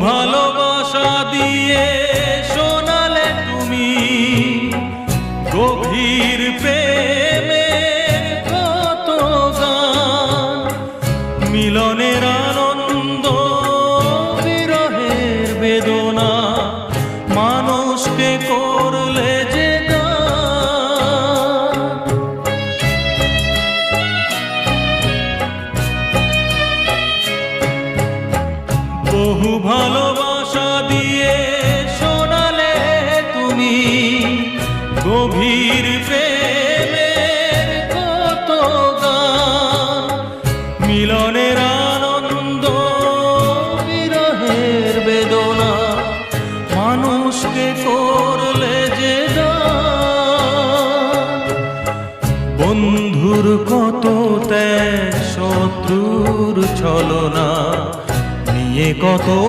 ভালোবাসা দিয়ে শোনালে তুমি গভীর প্রেমের কত গান, মিলনের আনন্দ বিরহের বেদনা, মানুষকে করলে যে গান। বহু ভালোবাসা দিয়ে শোনালে তুমি গভীর প্রেমের কত গান, মিলনের আনন্দ বিরহের বেদনা, মানুষকে করলে যে গান। বন্ধুর কত ত্যাগ, শত্রুর ছলনা নিয়ে কত